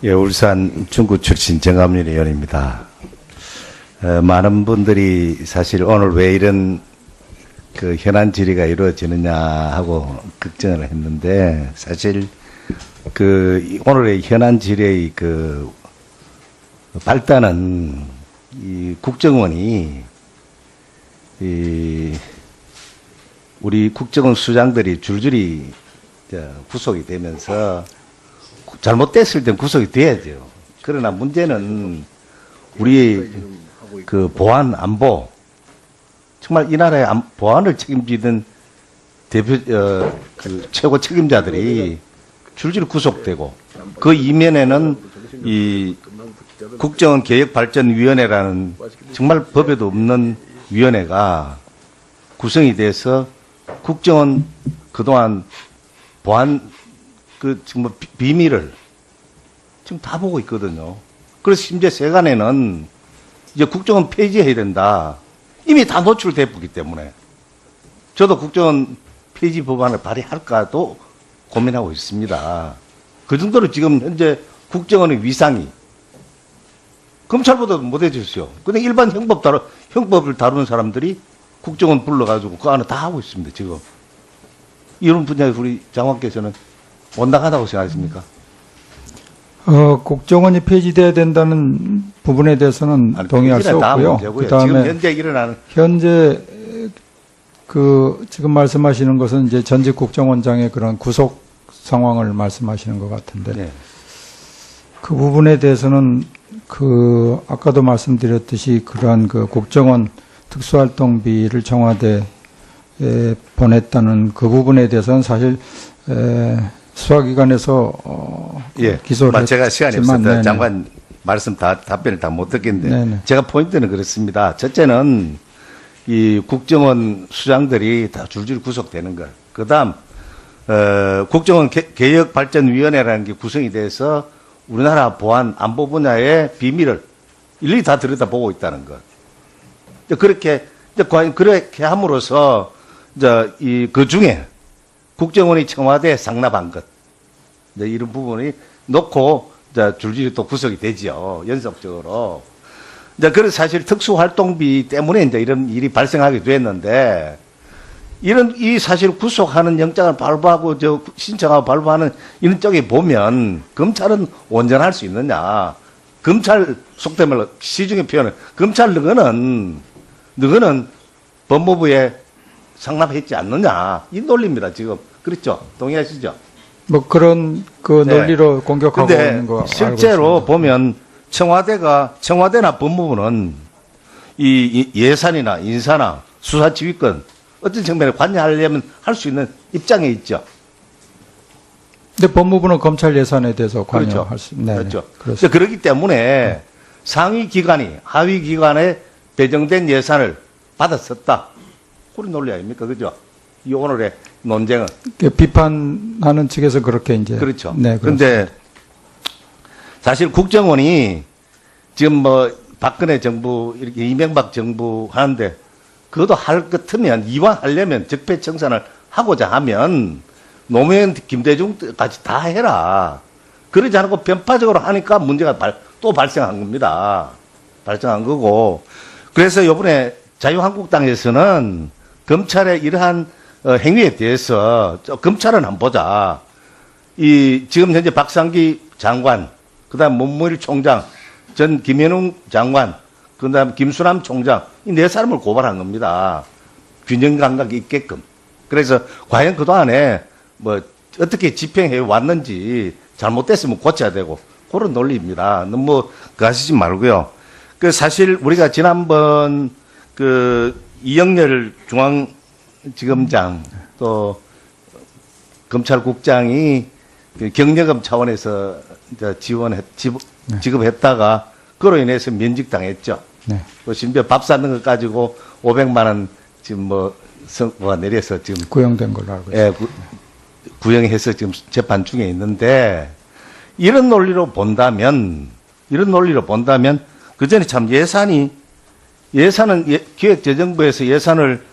예, 울산 중구 출신 정암윤 의원입니다. 많은 분들이 사실 오늘 왜 이런 그 현안 질의가 이루어지느냐 하고 걱정을 했는데, 사실 그 오늘의 현안 질의의 그 발단은 이 국정원이 우리 국정원 수장들이 줄줄이 구속이 되면서 잘못됐을 땐 구속이 돼야죠. 그러나 문제는 우리 그 보안 안보, 정말 이 나라의 보안을 책임지던 대표 그 최고 책임자들이 줄줄이 구속되고, 그 이면에는 이 국정원 개혁발전위원회라는 정말 법에도 없는 위원회가 구성이 돼서 국정원 그동안 보안 그 정말 비밀을 지금 다 보고 있거든요. 그래서 심지어 세간에는 이제 국정원 폐지해야 된다. 이미 다 노출돼 보기 때문에 저도 국정원 폐지 법안을 발의할까도 고민하고 있습니다. 그 정도로 지금 현재 국정원의 위상이 검찰보다 못해졌어요. 근데 일반 형법을 다루는 사람들이 국정원 불러가지고 그 안에 다 하고 있습니다, 지금. 이런 분야에 우리 장관께서는 온당하다고 생각하십니까? 국정원이 폐지돼야 된다는 부분에 대해서는 동의할 수 없고요. 그다음에 지금 현재 일어나는 지금 말씀하시는 것은 이제 전직 국정원장의 그런 구속 상황을 말씀하시는 것 같은데, 네. 그 부분에 대해서는 아까도 말씀드렸듯이 그러한 그 국정원 특수활동비를 청와대에 보냈다는 그 부분에 대해서는 사실 수사기관에서 기소를 제가 시간이 없어서 네네. 장관 말씀 답변을 다 못 듣겠는데, 네네. 제가 포인트는 그렇습니다. 첫째는 이 국정원 수장들이 다 줄줄이 구속되는 것. 그다음 국정원 개혁발전위원회라는 게 구성이 돼서 우리나라 보안 안보 분야의 비밀을 일일이 다 들여다보고 있다는 것. 그렇게 함으로써 그 중에 국정원이 청와대에 상납한 것, 이런 부분이 놓고 줄줄이 또 구속이 되죠, 연속적으로. 그래서 사실 특수활동비 때문에 이제 이런 일이 발생하게 됐는데, 이 사실 구속하는 영장을 발부하고 신청하고 발부하는 이런 쪽에 보면 검찰은 온전할 수 있느냐? 검찰 속된 말로 시중의 표현은 검찰 너거는 법무부에 상납했지 않느냐, 이 논리입니다 지금. 그렇죠? 동의하시죠? 뭐 그런 그 논리로 공격하고 있는 거 알고 실제로 있습니다. 보면 청와대나 법무부는 이 예산이나 인사나 수사 지휘권 어떤 측면에 관여하려면 할 수 있는 입장에 있죠. 근데 법무부는 검찰 예산에 대해서 관여할 그렇죠. 수 있는. 그렇죠. 그렇기 때문에 상위 기관이 하위 기관에 배정된 예산을 받았었다. 그런 논리 아닙니까? 그죠? 이 오늘의 논쟁은. 비판하는 측에서 그렇게 이제. 그렇죠. 네. 그런데 사실 국정원이 지금 박근혜 정부, 이렇게 이명박 정부 하는데, 그것도 할 것 같으면, 이왕 하려면 적폐청산을 하고자 하면 노무현, 김대중까지 다 해라. 그러지 않고 변파적으로 하니까 문제가 또 발생한 겁니다. 발생한 거고. 그래서 이번에 자유한국당에서는 검찰의 이러한 행위에 대해서 검찰은 한번 보자. 지금 현재 박상기 장관, 그 다음 문무일 총장, 전 김현웅 장관, 그 다음 김수남 총장, 이 네 사람을 고발한 겁니다. 균형 감각이 있게끔. 그래서 과연 그동안에 어떻게 집행해 왔는지 잘못됐으면 고쳐야 되고, 그런 논리입니다. 너무 하시지 말고요. 사실 우리가 지난번 이영렬 중앙지검장 또 검찰국장이 경력금 차원에서 지급했다가 그로 인해서 면직당했죠. 네. 심지어 밥 사는 것 가지고 500만 원 지금 선고가 내려서 지금 구형된 걸로 알고 있습니다. 구형해서 지금 재판 중에 있는데, 이런 논리로 본다면 그 전에 참 예산은 기획재정부에서 예산을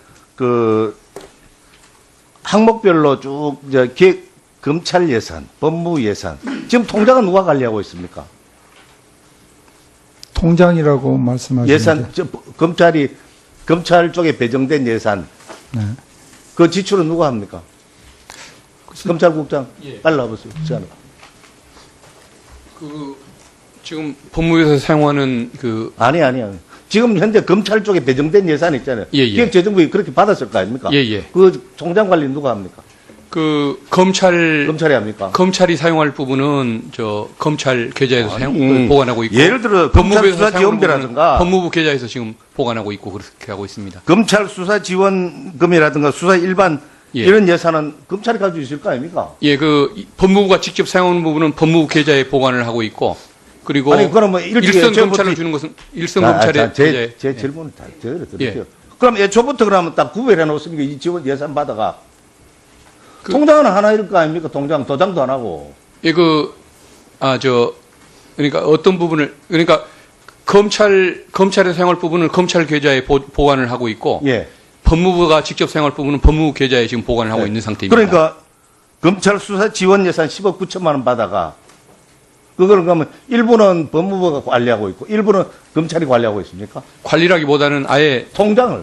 항목별로 쭉 검찰 예산, 법무 예산, 지금 통장은 누가 관리하고 있습니까? 통장이라고 말씀하시는데 예산, 검찰 쪽에 배정된 예산, 네. 그 지출은 누가 합니까? 검찰국장, 빨리 나와보세요. 시간을. 지금 법무부에서 사용하는 아니. 지금 현재 검찰 쪽에 배정된 예산 있잖아요. 예. 기획재정부에 그렇게 받았을 거 아닙니까? 예. 그 통장 관리 누가 합니까? 검찰이 합니까? 사용할 부분은 검찰 계좌에서 보관하고 있고, 예를 들어 검찰 수사 지원비라든가 법무부 계좌에서 지금 보관하고 있고 그렇게 하고 있습니다. 검찰 수사 지원금이라든가 수사 일반 이런 예산은 검찰이 가지고 있을 거 아닙니까? 예, 법무부가 직접 사용하는 부분은 법무부 계좌에 보관을 하고 있고, 그리고 아니 그러면 일선 검찰을 주는 것은 일선 검찰의 계좌에. 제 질문을 다 들을게요. 그럼 애초부터 그러면 딱 구별해 놓습니까? 이 지원 예산 받아가 통장은 하나일 거 아닙니까? 통장 도장도 안 하고. 예, 그러니까 어떤 부분을, 그러니까 검찰에 사용할 부분은 검찰 계좌에 보관을 하고 있고, 예. 법무부가 직접 사용할 부분은 법무부 계좌에 지금 보관을 하고 있는 상태입니다. 그러니까 검찰 수사 지원 예산 10억 9천만 원 받아가 그걸 그러면 일부는 법무부가 관리하고 있고 일부는 검찰이 관리하고 있습니까? 관리라기보다는 아예 통장을.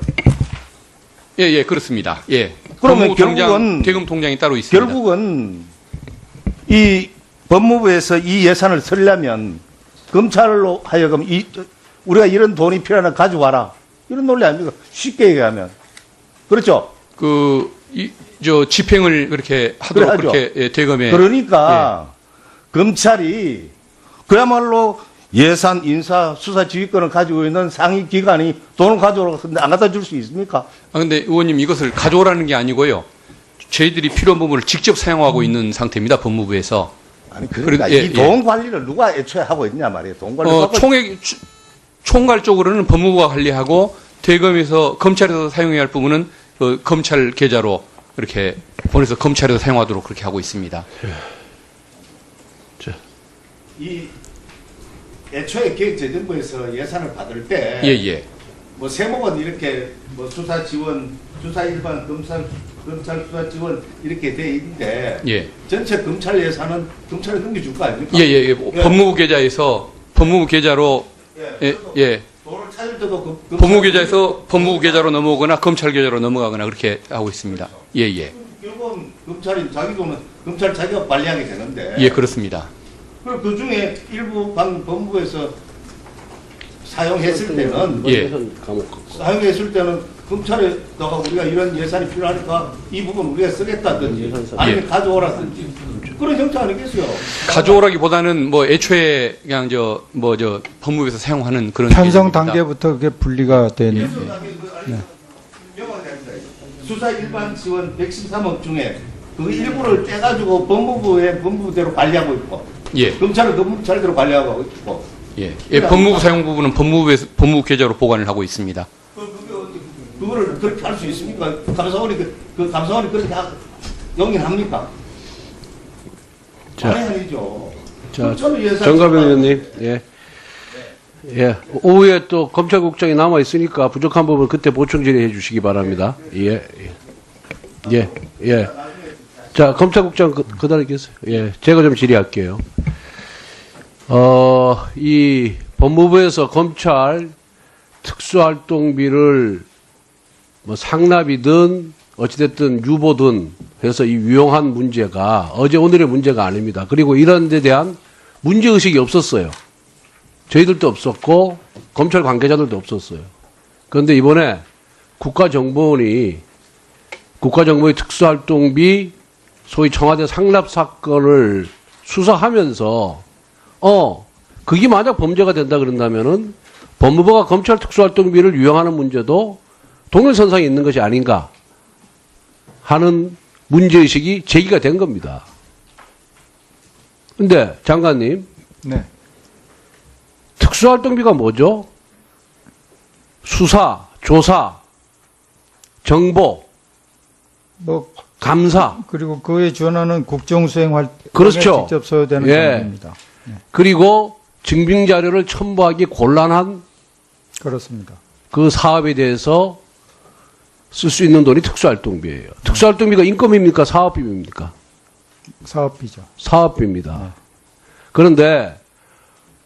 예, 그렇습니다. 예. 그러면 법무부 결국은 대금 통장이 따로 있습니다. 결국은 이 법무부에서 이 예산을 쓰려면 검찰로 하여금 우리가 이런 돈이 필요하나 가져와라. 이런 논리 아닙니까? 쉽게 얘기하면. 그렇죠? 집행을 그렇게 하도록 그래, 그렇게 대검에. 그러니까 검찰이 그야말로 예산, 인사, 수사 지휘권을 가지고 있는 상위 기관이 돈을 가져오라고 했는데 안 갖다 줄 수 있습니까? 근데 의원님 이것을 가져오라는 게 아니고요. 저희들이 필요한 부분을 직접 사용하고 있는 상태입니다. 법무부에서. 아니, 그러니까 이 돈 관리를 누가 애초에 하고 있냐 말이에요. 돈 관리. 총괄적으로는 법무부가 관리하고 대검에서 검찰에서 사용해야 할 부분은 검찰 계좌로 이렇게 보내서 검찰에서 사용하도록 그렇게 하고 있습니다. 이 애초에 기획재정부에서 예산을 받을 때 예. 뭐 세목은 이렇게 뭐 수사 지원, 수사 일반, 검찰 수사 지원 이렇게 돼 있는데 예. 전체 검찰 예산은 검찰에 넘겨줄 거 아닙니까? 예. 법무부 계좌에서 법무부 계좌로 예. 돈을 찾을 때도 법무부 계좌에서 법무부 계좌로 넘어오거나 검찰 계좌로 넘어가거나 그렇게 하고 있습니다. 예. 결국은 검찰이 자기 돈은 검찰 자기가 관리하게 되는데. 예, 그렇습니다. 그 중에 일부 법무부에서 사용했을 때는 사용했을 때는 검찰에다가 우리가 이런 예산이 필요하니까 이 부분 우리가 쓰겠다든지 아니면 가져오라든지 그런 형태 아니겠어요? 가져오라기보다는 뭐 애초에 그냥 법무부에서 사용하는 그런 편성 계좌입니다. 단계부터 그게 분리가 된 수사 일반 지원 113억 중에 그 일부를 떼가지고 법무부대로 관리하고 있고 예. 검찰은 검찰대로 관리하고 있고 예. 법무부 사용 부분은 법무부 계좌로 보관을 하고 있습니다. 그거를 그렇게 할 수 있습니까? 감사원이 감사원이 그렇게 용인합니까? 아니죠. 자, 정가병 의원님, 예. 오후에 또 검찰국장이 남아 있으니까 부족한 부분 그때 보충 질의해 주시기 바랍니다. 예. 자, 검찰국장 그다음에 계세요. 예, 제가 좀 질의할게요. 이 법무부에서 검찰 특수활동비를 뭐 상납이든 어찌됐든 유보든 해서 이 유용한 문제가 어제 오늘의 문제가 아닙니다. 그리고 이런 데 대한 문제의식이 없었어요. 저희들도 없었고 검찰 관계자들도 없었어요. 그런데 이번에 국가정보원의 특수활동비 소위 청와대 상납 사건을 수사하면서 그게 만약 범죄가 된다 그런다면은 법무부가 검찰 특수활동비를 유용하는 문제도 동일선상에 있는 것이 아닌가 하는 문제의식이 제기가 된 겁니다. 근데 장관님, 네. 특수활동비가 뭐죠? 수사, 조사, 정보, 뭐 감사. 그리고 그에 준하는 국정수행 활동에 그렇죠. 직접 소요되는 예. 경비입니다. 그리고 증빙자료를 첨부하기 곤란한 그렇습니다. 그 사업에 대해서 쓸 수 있는 돈이 특수활동비예요. 특수활동비가 인건비입니까? 사업비입니까? 사업비죠. 사업비입니다. 그런데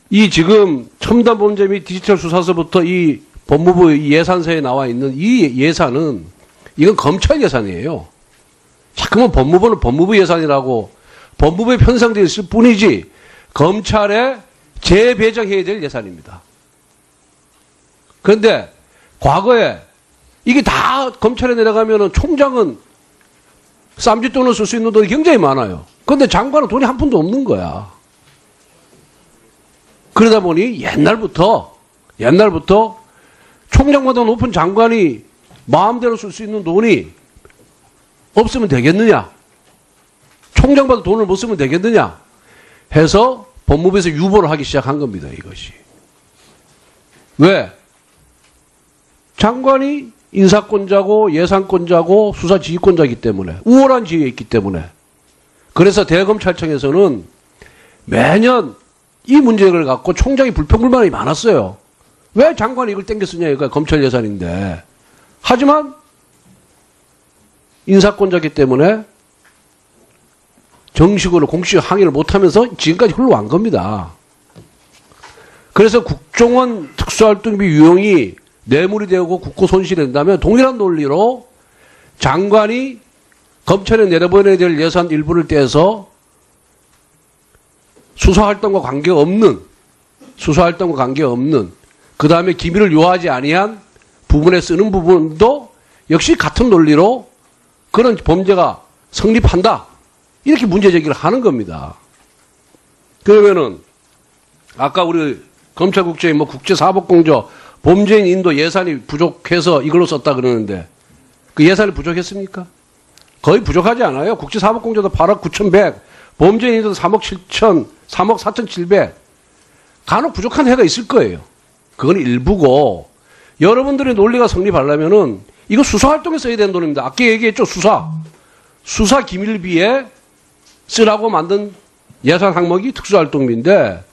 이 지금 첨단 범죄 및 디지털 수사서부터 이 법무부 이 예산서에 나와 있는 이 예산은 이건 검찰 예산이에요. 자꾸만 법무부는 법무부 예산이라고 법무부에 편성되어 있을 뿐이지 검찰에 재배정해야 될 예산입니다. 그런데 과거에 이게 다 검찰에 내려가면은 총장은 쌈짓돈을 쓸 수 있는 돈이 굉장히 많아요. 그런데 장관은 돈이 한 푼도 없는 거야. 그러다 보니 옛날부터 총장보다 높은 장관이 마음대로 쓸 수 있는 돈이 없으면 되겠느냐? 총장보다 돈을 못 쓰면 되겠느냐? 해서 법무부에서 유보를 하기 시작한 겁니다, 이것이. 왜? 장관이 인사권자고 예산권자고 수사지휘권자이기 때문에 우월한 지위에 있기 때문에 그래서 대검찰청에서는 매년 이 문제를 갖고 총장이 불평불만이 많았어요. 왜 장관이 이걸 땡겨 쓰냐 이거 검찰 예산인데. 하지만 인사권자이기 때문에 정식으로 공식 항의를 못하면서 지금까지 흘러간 겁니다. 그래서 국정원 특수활동비 유용이 뇌물이 되고 국고 손실이 된다면 동일한 논리로 장관이 검찰에 내려보내야 될 예산 일부를 떼서 수사활동과 관계없는 그 다음에 기밀을 요하지 아니한 부분에 쓰는 부분도 역시 같은 논리로 그런 범죄가 성립한다. 이렇게 문제 제기를 하는 겁니다. 그러면은 아까 우리 검찰국장이 뭐 국제사법공조 범죄인 인도 예산이 부족해서 이걸로 썼다 그러는데 그 예산이 부족했습니까? 거의 부족하지 않아요. 국제사법공조도 8억 9,100, 범죄인 인도도 3억 4,700. 간혹 부족한 해가 있을 거예요. 그건 일부고 여러분들의 논리가 성립하려면은 이거 수사활동에 써야 되는 돈입니다. 아까 얘기했죠. 수사 기밀비에 쓰라고 만든 예산 항목이 특수활동비인데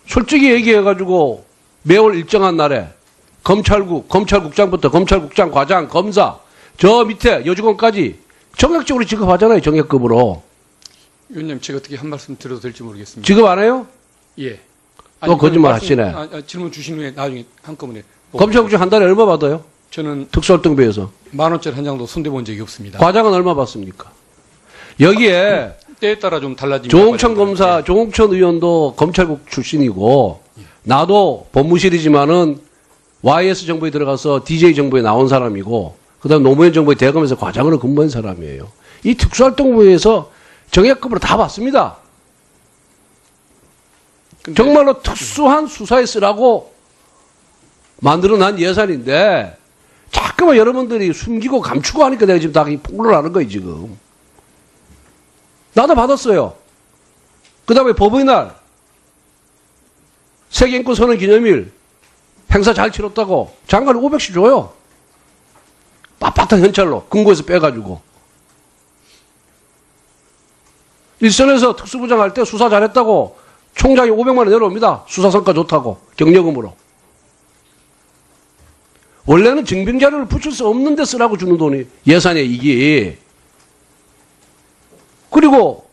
솔직히 얘기해가지고 매월 일정한 날에 검찰국장부터 검찰국장, 과장, 검사 저 밑에 여직원까지 정액적으로 지급하잖아요. 정액급으로. 위원님 제가 어떻게 한 말씀 드려도 될지 모르겠습니다. 지급 안 해요? 예. 또 거짓말 하시네. 질문 주신 후에 나중에 한꺼번에. 검찰국장 한 달에 얼마 받아요? 저는 특수활동비에서. 10,000원짜리 한 장도 손대본 적이 없습니다. 과장은 얼마 받습니까? 여기에 때에 따라 좀 달라집니다. 조홍천 검사, 조홍천 의원도 검찰국 출신이고 나도 법무실이지만은 YS 정부에 들어가서 DJ 정부에 나온 사람이고 그다음 노무현 정부의 대검에서 과장으로 근무한 사람이에요. 이 특수활동부에서 정액급으로 다 받습니다. 정말로 특수한 수사에 쓰라고 만들어난 예산인데 자꾸만 여러분들이 숨기고 감추고 하니까 내가 지금 다 폭로를 하는 거예요 지금. 나도 받았어요. 그 다음에 법의날 세계인권 선언 기념일 행사 잘 치렀다고 장관이 500씩 줘요. 빳빳한 현찰로 금고에서 빼가지고. 일선에서 특수부장 할 때 수사 잘했다고 총장이 500만 원 내려옵니다. 수사 성과 좋다고 경력금으로. 원래는 증빙자료를 붙일 수 없는 데 쓰라고 주는 돈이 예산에 이게. 그리고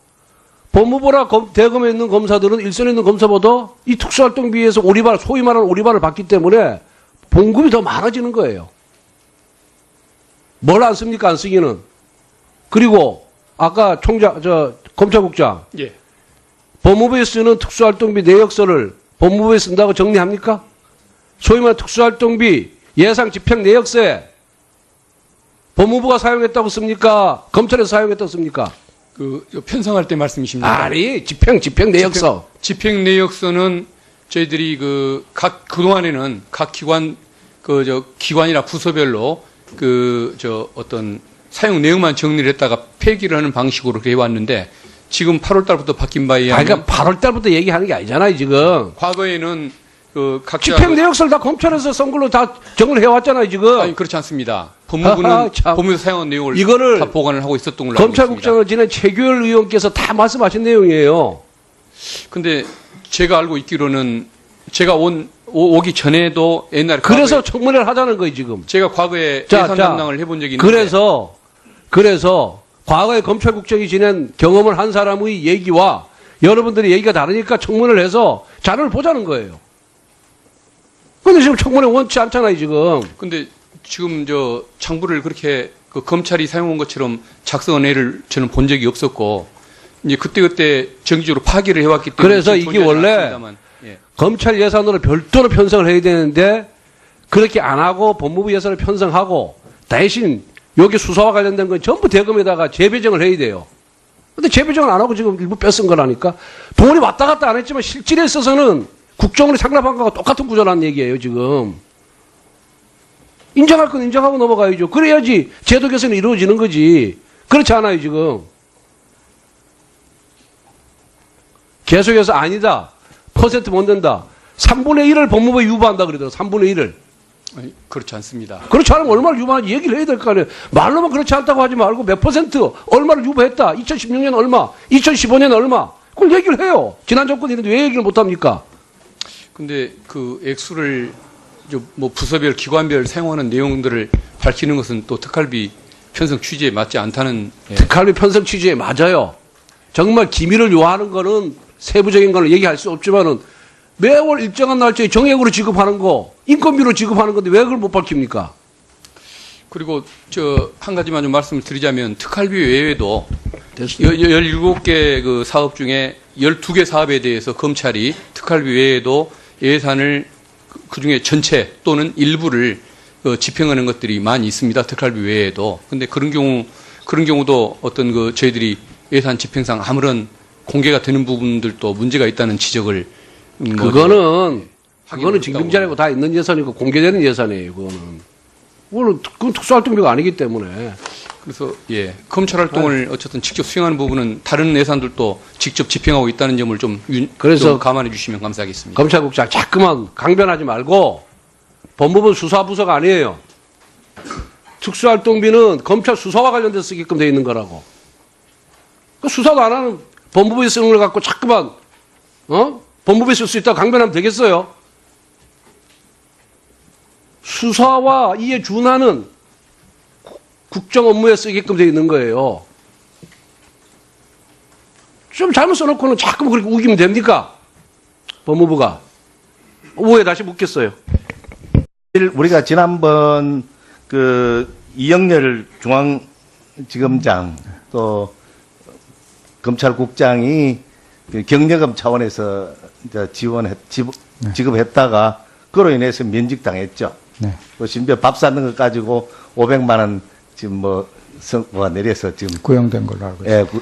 법무부나 대검에 있는 검사들은 일선에 있는 검사보다 이 특수활동비에서 오리발, 소위 말하는 오리발을 받기 때문에 봉급이 더 많아지는 거예요. 뭘 안 씁니까? 안 쓰기는. 그리고 아까 검찰국장. 예. 법무부에 쓰는 특수활동비 내역서를 법무부에 쓴다고 정리합니까? 소위 말하는 특수활동비 예상 집행 내역서에 법무부가 사용했다고 씁니까? 검찰에서 사용했다고 씁니까? 편성할 때 말씀이십니까? 아니, 집행 내역서. 집행 내역서는 저희들이 그동안에는 각 기관이나 부서별로 어떤 사용 내용만 정리를 했다가 폐기를 하는 방식으로 그렇게 해왔는데 지금 8월 달부터 바뀐 바에 의하면. 그러니까 8월 달부터 얘기하는 게 아니잖아요, 지금. 과거에는 각자. 집행 내역서를 다 검찰에서 쓴 걸로 다 정을 해왔잖아요, 지금. 아니, 그렇지 않습니다. 법무부는 법무부에서 사용한 내용을 이거를 다 보관을 하고 있었던 걸로 알고 있습니다. 검찰국장을 지낸 최규열 의원께서 다 말씀하신 내용이에요. 근데 제가 알고 있기로는 제가 오기 전에도 옛날에. 그래서 청문회를 하자는 거예요, 지금. 제가 과거에 예산 담당을 해본 적이 있는데. 그래서 과거에 검찰국장이 지낸 경험을 한 사람의 얘기와 여러분들의 얘기가 다르니까 청문을 해서 자료를 보자는 거예요. 근데 지금 청문회 원치 않잖아요, 지금. 근데 지금 저 장부를 그렇게 그 검찰이 사용한 것처럼 작성한 애를 저는 본 적이 없었고 이제 그때 정기적으로 파기를 해왔기 때문에 그래서 지금 이게 존재하지 원래 않습니다만, 예. 검찰 예산으로 별도로 편성을 해야 되는데 그렇게 안 하고 법무부 예산을 편성하고 대신 여기 수사와 관련된 건 전부 대검에다가 재배정을 해야 돼요. 근데 재배정을 안 하고 지금 일부 뺏은 거라니까. 돈이 왔다 갔다 안 했지만 실질에 있어서는 국정원이 상납한 거와 똑같은 구조라는 얘기예요, 지금. 인정할 건 인정하고 넘어가야죠. 그래야지 제도 개선이 이루어지는 거지. 그렇지 않아요, 지금. 계속해서 아니다. 퍼센트 못 낸다. 3분의 1을 법무부에 유보한다 그러더라고요. 3분의 1을. 아니, 그렇지 않습니다. 그렇지 않으면 얼마를 유보하는지 얘기를 해야 될 거 아니에요. 말로만 그렇지 않다고 하지 말고 몇 퍼센트, 얼마를 유보했다. 2016년 얼마, 2015년 얼마. 그걸 얘기를 해요. 지난 정권이 있는데 왜 얘기를 못 합니까? 근데 그 액수를 뭐 부서별, 기관별 사용하는 내용들을 밝히는 것은 또 특활비 편성 취지에 맞지 않다는 예. 특활비 편성 취지에 맞아요. 정말 기밀을 요하는 거는 세부적인 거는 얘기할 수 없지만은 매월 일정한 날짜에 정액으로 지급하는 거, 인건비로 지급하는 건데 왜 그걸 못 밝힙니까? 그리고 저 한 가지만 좀 말씀을 드리자면 특활비 외에도 17개 그 사업 중에 12개 사업에 대해서 검찰이 특활비 외에도 예산을 그중에 전체 또는 일부를 집행하는 것들이 많이 있습니다. 특활비 외에도. 근데 그런 경우도 어떤 그 저희들이 예산 집행상 아무런 공개가 되는 부분들도 문제가 있다는 지적을 그거는 확인을 증빙 자료가 다 있는 예산이고 공개되는 예산이에요. 그건 특수활동비가 아니기 때문에. 그래서 예 검찰 활동을 어쨌든 직접 수행하는 부분은 다른 예산들도 직접 집행하고 있다는 점을 좀 그래서 감안해 주시면 감사하겠습니다. 검찰국장 자꾸만 강변하지 말고 법무부 수사부서가 아니에요. 특수활동비는 검찰 수사와 관련돼서 쓰게끔 돼 있는 거라고. 그 수사도 안 하는 법무부에 쓰는 걸 갖고 자꾸만 법무부에 쓸 수 있다고 강변하면 되겠어요? 수사와 이에 준하는 국정 업무에 쓰게끔 돼 있는 거예요. 좀 잘못 써놓고는 자꾸 그렇게 우기면 됩니까? 법무부가. 왜 다시 묻겠어요? 우리가 지난번 그 이영렬 중앙지검장 또 검찰국장이 그 경력금 차원에서 이제 지급했다가 그로 인해서 면직당했죠. 네. 또 심지어 밥 사는 것 가지고 500만 원 지금 뭐 선고가 내려서 지금 구형된 걸로 알고 있습니다.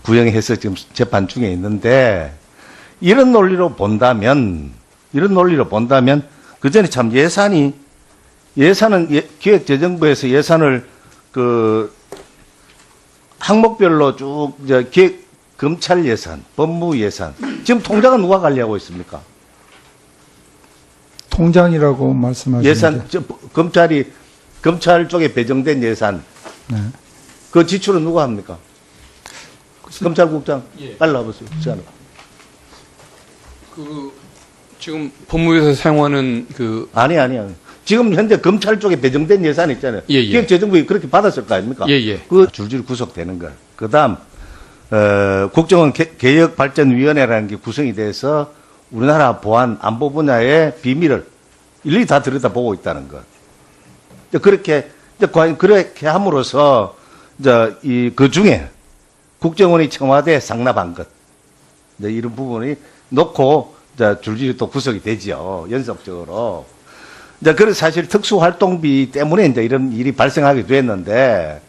구형해서 지금 재판 중에 있는데 이런 논리로 본다면 그 전에 참 예산은 기획재정부에서 예산을 그 항목별로 쭉 검찰 예산, 법무 예산 지금 통장은 누가 관리하고 있습니까? 통장이라고 말씀하시는데 예산 검찰 쪽에 배정된 예산 네. 그 지출은 누가 합니까? 검찰국장 빨리 와보세요. 그 지금 법무부에서 사용하는 그 아니야. 지금 현재 검찰 쪽에 배정된 예산 있잖아요. 예. 기획재정부에 그렇게 받았을 거 아닙니까? 예. 그 줄줄 구속되는 거. 그다음 국정원 개혁발전위원회라는 게 구성이 돼서 우리나라 보안 안보 분야의 비밀을 일일이 다 들여다보고 있다는 것. 그렇게 함으로써 그 중에 국정원이 청와대에 상납한 것 이런 부분이 놓고 줄줄이 또 구속이 되지요. 연속적으로. 그래서 사실 특수활동비 때문에 이런 일이 발생하게 됐는데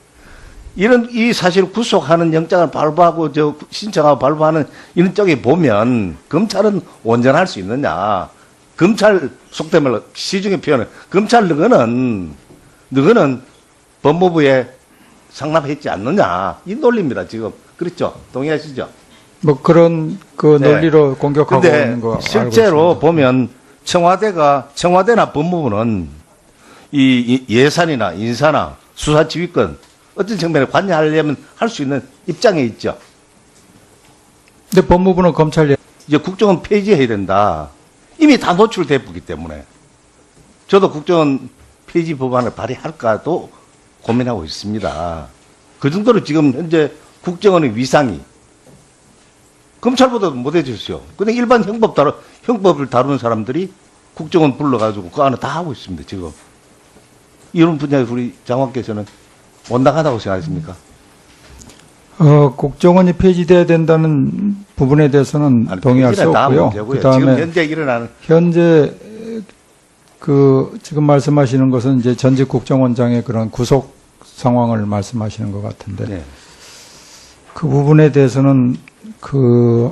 이 사실 구속하는 영장을 발부하고 신청하고 발부하는 이런 쪽에 보면 검찰은 온전할 수 있느냐. 검찰 속된 말로 시중의 표현은 검찰 너는 법무부에 상납했지 않느냐. 이 논리입니다, 지금. 그렇죠? 동의하시죠? 뭐 그런 그 논리로 공격하고 있는 거 알고 실제로 있습니다. 보면 청와대나 법무부는 이 예산이나 인사나 수사 지휘권 어떤 측면에 관여하려면 할 수 있는 입장에 있죠. 근데 법무부는 검찰 이제 국정원 폐지해야 된다. 이미 다 노출됐기 때문에 저도 국정원 폐지 법안을 발의할까도 고민하고 있습니다. 그 정도로 지금 현재 국정원의 위상이 검찰보다 못해졌어요. 근데 일반 형법을 다루는 사람들이 국정원 불러가지고 그 안에 다 하고 있습니다, 지금. 이런 분야에 우리 장관께서는 온당하다고 생각하십니까? 국정원이 폐지돼야 된다는 부분에 대해서는 아니, 동의할 수 폐지는 다 없고요. 문제고요. 그다음에 지금 현재 일어나는 현재 지금 말씀하시는 것은 이제 전직 국정원장의 그런 구속 상황을 말씀하시는 것 같은데 네. 그 부분에 대해서는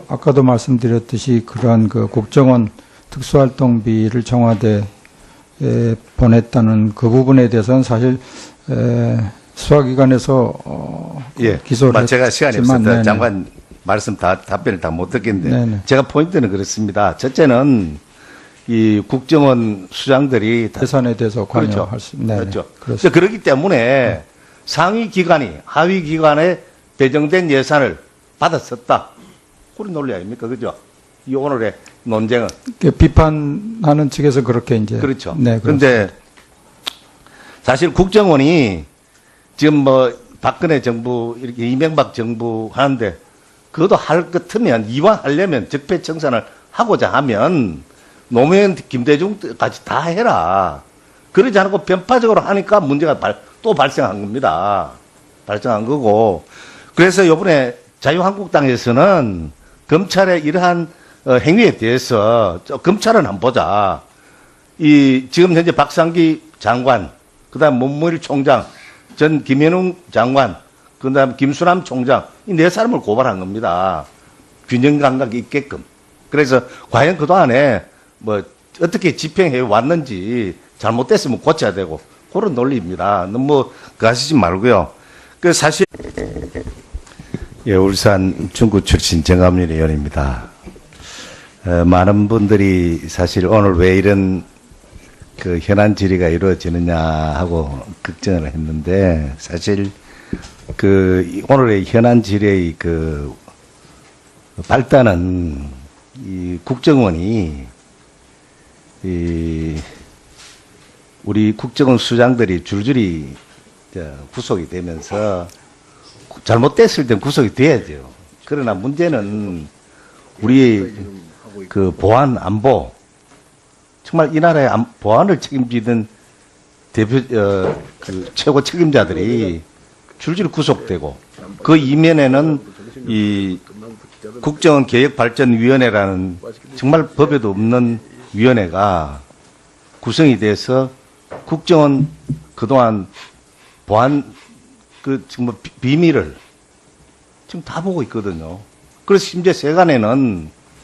아까도 말씀드렸듯이 그러한 그 국정원 특수활동비를 청와대에 보냈다는 그 부분에 대해서는 사실 수사기관에서 예, 기소를 제가 시간이 했지만, 없어서 네네. 장관 말씀 답변을 다 못 듣겠는데 네네. 제가 포인트는 그렇습니다. 첫째는 이 국정원 수장들이 다 예산에 대해서 그렇죠. 관여할 수 네네. 그렇죠. 그렇습니다. 그렇기 때문에 상위 기관이 하위 기관에 배정된 예산을 받았었다. 그런 논리 아닙니까? 그죠? 이 오늘의 논쟁은. 비판하는 측에서 그렇게 이제 그렇죠. 네, 그런데 사실 국정원이 지금 뭐 박근혜 정부 이렇게 이명박 정부 하는데 그것도 할 것 같으면 이왕 하려면 적폐청산을 하고자 하면 노무현 김대중까지 다 해라. 그러지 않고 편파적으로 하니까 문제가 또 발생한 겁니다. 발생한 거고. 그래서 이번에 자유한국당에서는 검찰의 이러한 행위에 대해서 검찰은 한번 보자. 지금 현재 박상기 장관, 그 다음 문무일 총장, 전 김현웅 장관, 그 다음 김수남 총장, 이 네 사람을 고발한 겁니다. 균형 감각이 있게끔. 그래서 과연 그동안에 뭐 어떻게 집행해 왔는지 잘못됐으면 고쳐야 되고 그런 논리입니다. 너무 하시지 말고요. 그 사실 예, 울산 중구 출신 정감윤 의원입니다. 많은 분들이 사실 오늘 왜 이런 그 현안 질의가 이루어지느냐 하고 걱정을 했는데 사실 오늘의 현안 질의의 발단은 이 국정원이 우리 국정원 수장들이 줄줄이 구속이 되면서 잘못됐을 땐 구속이 돼야죠. 그러나 문제는 우리 보안 안보 정말 이 나라의 보안을 책임지던 최고 책임자들이 줄줄이 구속되고 그 이면에는 이 국정원개혁발전위원회라는 정말 법에도 없는 위원회가 구성이 돼서 국정원 그동안 보안 정말 비밀을 지금 다 보고 있거든요. 그래서 심지어 세간에는